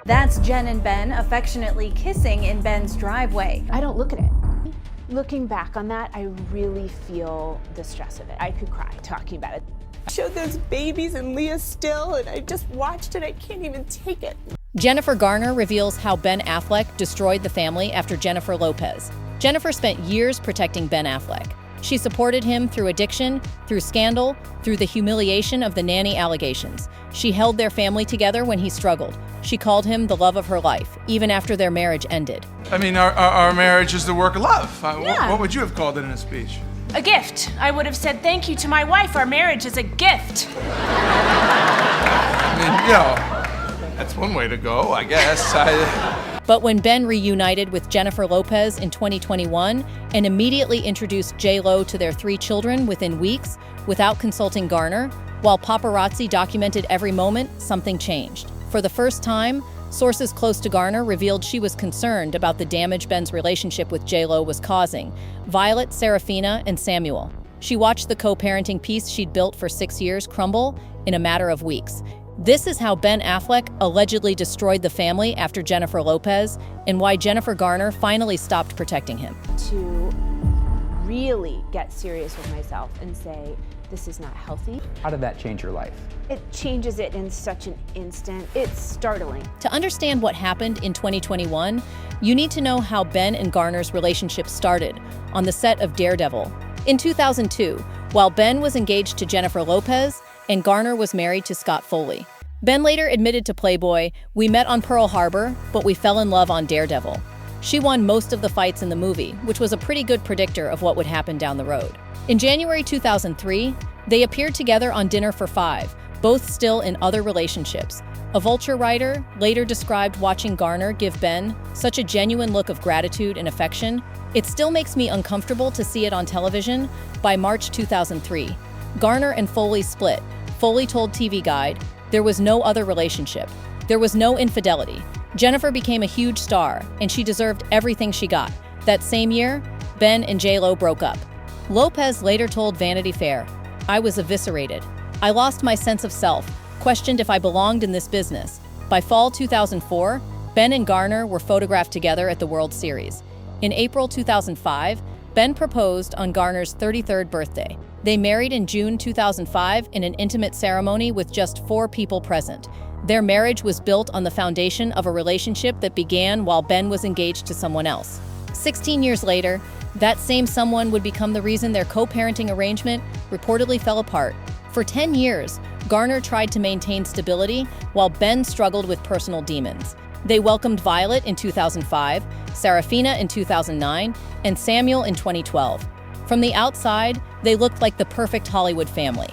That's Jen and Ben affectionately kissing in Ben's driveway. I don't look at it. Looking back on that, I really feel the stress of it. I could cry talking about it. Showed those babies and Leah still, and I just watched it. I can't even take it. Jennifer Garner reveals how Ben Affleck destroyed the family after Jennifer Lopez. Jennifer spent years protecting Ben Affleck. She supported him through addiction, through scandal, through the humiliation of the nanny allegations. She held their family together when he struggled. She called him the love of her life, even after their marriage ended. I mean, our marriage is the work of love. Yeah. What would you have called it in a speech? A gift. I would have said thank you to my wife. Our marriage is a gift. I mean, that's one way to go, I guess. But when Ben reunited with Jennifer Lopez in 2021 and immediately introduced J.Lo to their 3 children within weeks without consulting Garner, while paparazzi documented every moment, something changed. For the first time, sources close to Garner revealed she was concerned about the damage Ben's relationship with J.Lo was causing: Violet, Serafina, and Samuel. She watched the co-parenting piece she'd built for 6 years crumble in a matter of weeks. This is how Ben Affleck allegedly destroyed the family after Jennifer Lopez, and why Jennifer Garner finally stopped protecting him. To really get serious with myself and say, this is not healthy. How did that change your life? It changes it in such an instant. It's startling. To understand what happened in 2021, you need to know how Ben and Garner's relationship started on the set of Daredevil. In 2002, while Ben was engaged to Jennifer Lopez and Garner was married to Scott Foley. Ben later admitted to Playboy, "We met on Pearl Harbor, but we fell in love on Daredevil." She won most of the fights in the movie, which was a pretty good predictor of what would happen down the road. In January 2003, they appeared together on Dinner for Five, both still in other relationships. A Vulture writer later described watching Garner give Ben such a genuine look of gratitude and affection. "It still makes me uncomfortable to see it on television." By March 2003, Garner and Foley split. Foley told TV Guide, "There was no other relationship. There was no infidelity. Jennifer became a huge star, and she deserved everything she got." That same year, Ben and J.Lo broke up. Lopez later told Vanity Fair, "I was eviscerated. I lost my sense of self, questioned if I belonged in this business." By fall 2004, Ben and Garner were photographed together at the World Series. In April 2005, Ben proposed on Garner's 33rd birthday. They married in June 2005 in an intimate ceremony with just 4 people present. Their marriage was built on the foundation of a relationship that began while Ben was engaged to someone else. 16 years later, that same someone would become the reason their co-parenting arrangement reportedly fell apart. For 10 years, Garner tried to maintain stability while Ben struggled with personal demons. They welcomed Violet in 2005, Serafina in 2009, and Samuel in 2012. From the outside, they looked like the perfect Hollywood family.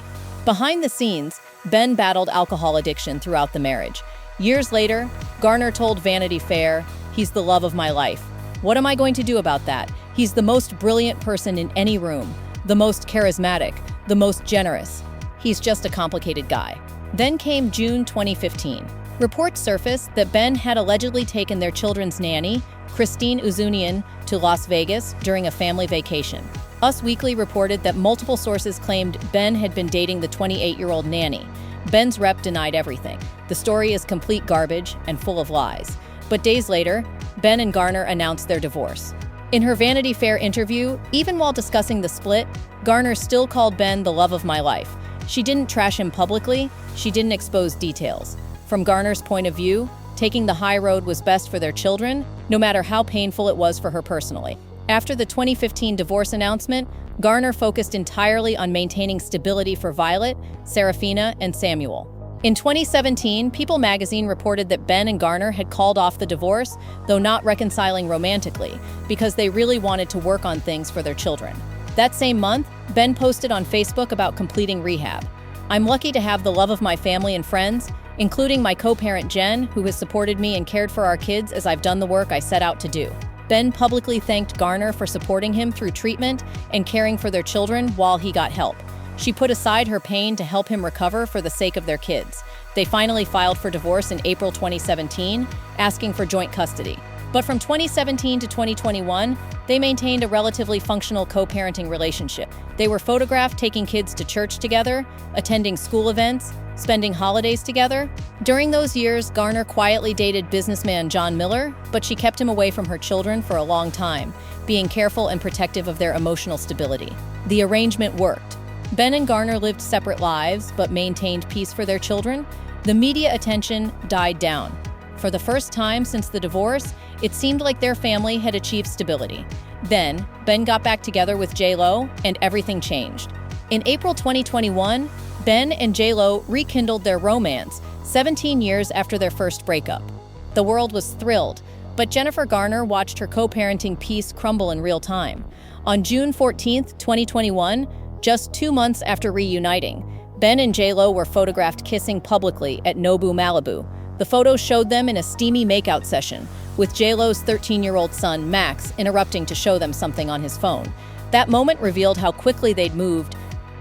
Behind the scenes, Ben battled alcohol addiction throughout the marriage. Years later, Garner told Vanity Fair, "He's the love of my life. What am I going to do about that? He's the most brilliant person in any room, the most charismatic, the most generous. He's just a complicated guy." Then came June 2015. Reports surfaced that Ben had allegedly taken their children's nanny, Christine Uzunian, to Las Vegas during a family vacation. Us Weekly reported that multiple sources claimed Ben had been dating the 28-year-old nanny. Ben's rep denied everything. The story is complete garbage and full of lies. But days later, Ben and Garner announced their divorce. In her Vanity Fair interview, even while discussing the split, Garner still called Ben the love of my life. She didn't trash him publicly, she didn't expose details. From Garner's point of view, taking the high road was best for their children, no matter how painful it was for her personally. After the 2015 divorce announcement, Garner focused entirely on maintaining stability for Violet, Serafina, and Samuel. In 2017, People magazine reported that Ben and Garner had called off the divorce, though not reconciling romantically, because they really wanted to work on things for their children. That same month, Ben posted on Facebook about completing rehab. "I'm lucky to have the love of my family and friends, including my co-parent Jen, who has supported me and cared for our kids as I've done the work I set out to do." Ben publicly thanked Garner for supporting him through treatment and caring for their children while he got help. She put aside her pain to help him recover for the sake of their kids. They finally filed for divorce in April 2017, asking for joint custody. But from 2017 to 2021, they maintained a relatively functional co-parenting relationship. They were photographed taking kids to church together, attending school events, spending holidays together. During those years, Garner quietly dated businessman John Miller, but she kept him away from her children for a long time, being careful and protective of their emotional stability. The arrangement worked. Ben and Garner lived separate lives, but maintained peace for their children. The media attention died down. For the first time since the divorce, it seemed like their family had achieved stability. Then, Ben got back together with J.Lo, and everything changed. In April 2021, Ben and J.Lo rekindled their romance, 17 years after their first breakup. The world was thrilled, but Jennifer Garner watched her co-parenting peace crumble in real time. On June 14, 2021, just 2 months after reuniting, Ben and J.Lo were photographed kissing publicly at Nobu, Malibu. The photos showed them in a steamy makeout session, with J.Lo's 13-year-old son, Max, interrupting to show them something on his phone. That moment revealed how quickly they'd moved.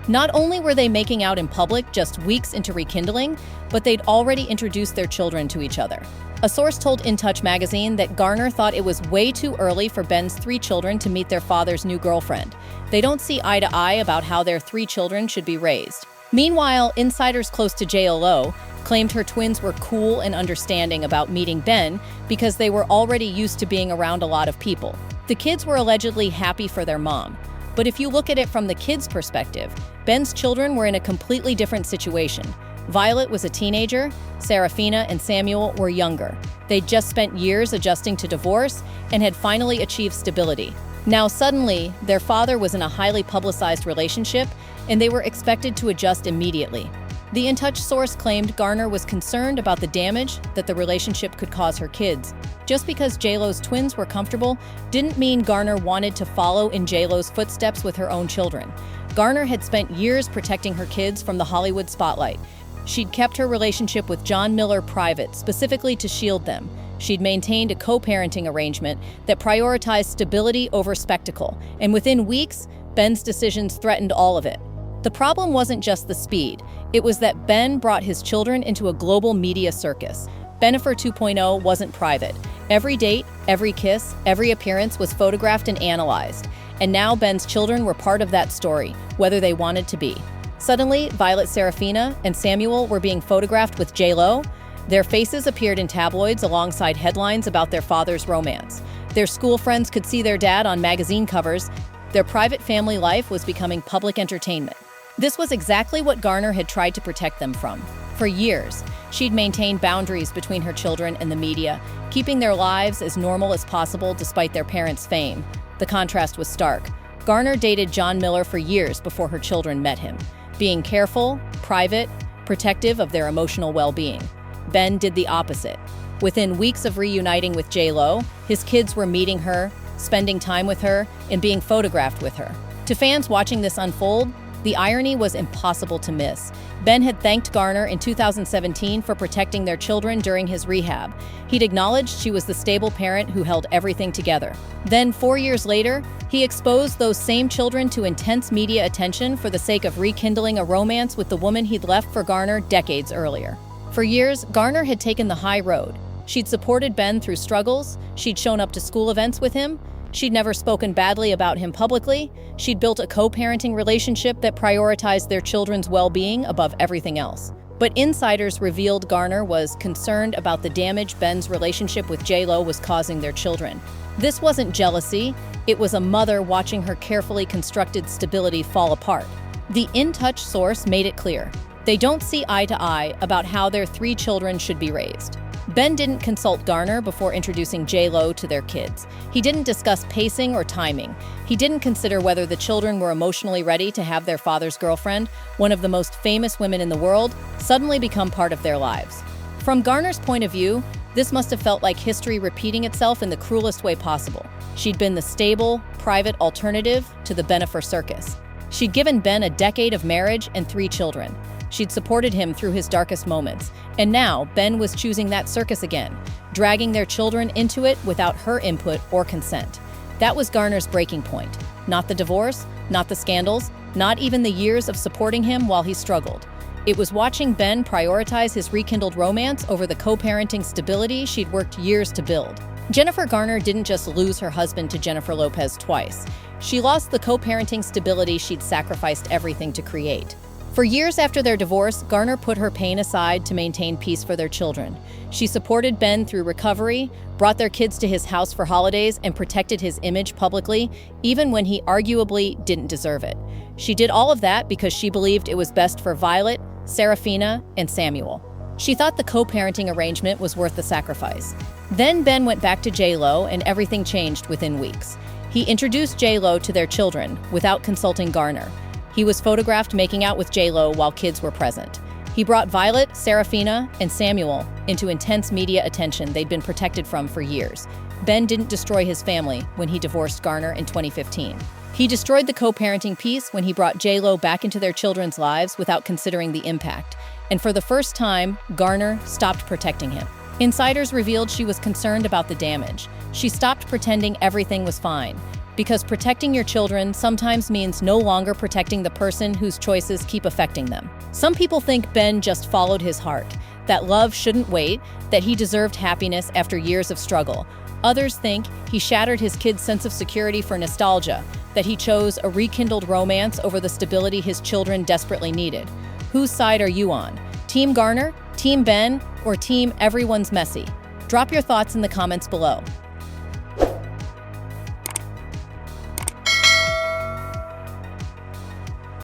Not only were they making out in public just weeks into rekindling, but they'd already introduced their children to each other. A source told In Touch magazine that Garner thought it was way too early for Ben's 3 children to meet their father's new girlfriend. They don't see eye to eye about how their 3 children should be raised. Meanwhile, insiders close to J.Lo claimed her twins were cool and understanding about meeting Ben because they were already used to being around a lot of people. The kids were allegedly happy for their mom. But if you look at it from the kids' perspective, Ben's children were in a completely different situation. Violet was a teenager, Serafina and Samuel were younger. They'd just spent years adjusting to divorce and had finally achieved stability. Now suddenly, their father was in a highly publicized relationship, and they were expected to adjust immediately. The In Touch source claimed Garner was concerned about the damage that the relationship could cause her kids. Just because J.Lo's twins were comfortable didn't mean Garner wanted to follow in J.Lo's footsteps with her own children. Garner had spent years protecting her kids from the Hollywood spotlight. She'd kept her relationship with John Miller private, specifically to shield them. She'd maintained a co-parenting arrangement that prioritized stability over spectacle, and within weeks, Ben's decisions threatened all of it. The problem wasn't just the speed, it was that Ben brought his children into a global media circus. Bennifer 2.0 wasn't private. Every date, every kiss, every appearance was photographed and analyzed. And now Ben's children were part of that story, whether they wanted to be. Suddenly, Violet, Serafina, and Samuel were being photographed with J.Lo. Their faces appeared in tabloids alongside headlines about their father's romance. Their school friends could see their dad on magazine covers. Their private family life was becoming public entertainment. This was exactly what Garner had tried to protect them from. For years, she'd maintained boundaries between her children and the media, keeping their lives as normal as possible despite their parents' fame. The contrast was stark. Garner dated John Miller for years before her children met him, being careful, private, protective of their emotional well-being. Ben did the opposite. Within weeks of reuniting with J.Lo, his kids were meeting her, spending time with her, and being photographed with her. To fans watching this unfold, the irony was impossible to miss. Ben had thanked Garner in 2017 for protecting their children during his rehab. He'd acknowledged she was the stable parent who held everything together. Then, 4 years later, he exposed those same children to intense media attention for the sake of rekindling a romance with the woman he'd left for Garner decades earlier. For years, Garner had taken the high road. She'd supported Ben through struggles, she'd shown up to school events with him, she'd never spoken badly about him publicly, she'd built a co-parenting relationship that prioritized their children's well-being above everything else. But insiders revealed Garner was concerned about the damage Ben's relationship with J.Lo was causing their children. This wasn't jealousy, it was a mother watching her carefully constructed stability fall apart. The In Touch source made it clear. They don't see eye to eye about how their 3 children should be raised. Ben didn't consult Garner before introducing J.Lo to their kids. He didn't discuss pacing or timing. He didn't consider whether the children were emotionally ready to have their father's girlfriend, one of the most famous women in the world, suddenly become part of their lives. From Garner's point of view, this must have felt like history repeating itself in the cruelest way possible. She'd been the stable, private alternative to the Bennifer circus. She'd given Ben a decade of marriage and 3 children. She'd supported him through his darkest moments. And now, Ben was choosing that circus again, dragging their children into it without her input or consent. That was Garner's breaking point. Not the divorce, not the scandals, not even the years of supporting him while he struggled. It was watching Ben prioritize his rekindled romance over the co-parenting stability she'd worked years to build. Jennifer Garner didn't just lose her husband to Jennifer Lopez twice. She lost the co-parenting stability she'd sacrificed everything to create. For years after their divorce, Garner put her pain aside to maintain peace for their children. She supported Ben through recovery, brought their kids to his house for holidays, and protected his image publicly, even when he arguably didn't deserve it. She did all of that because she believed it was best for Violet, Serafina, and Samuel. She thought the co-parenting arrangement was worth the sacrifice. Then Ben went back to J-Lo, and everything changed within weeks. He introduced J-Lo to their children without consulting Garner. He was photographed making out with J-Lo while kids were present. He brought Violet, Serafina, and Samuel into intense media attention they'd been protected from for years. Ben didn't destroy his family when he divorced Garner in 2015. He destroyed the co-parenting piece when he brought J-Lo back into their children's lives without considering the impact. And for the first time, Garner stopped protecting him. Insiders revealed she was concerned about the damage. She stopped pretending everything was fine. Because protecting your children sometimes means no longer protecting the person whose choices keep affecting them. Some people think Ben just followed his heart, that love shouldn't wait, that he deserved happiness after years of struggle. Others think he shattered his kids' sense of security for nostalgia, that he chose a rekindled romance over the stability his children desperately needed. Whose side are you on? Team Garner, Team Ben, or Team Everyone's Messy? Drop your thoughts in the comments below.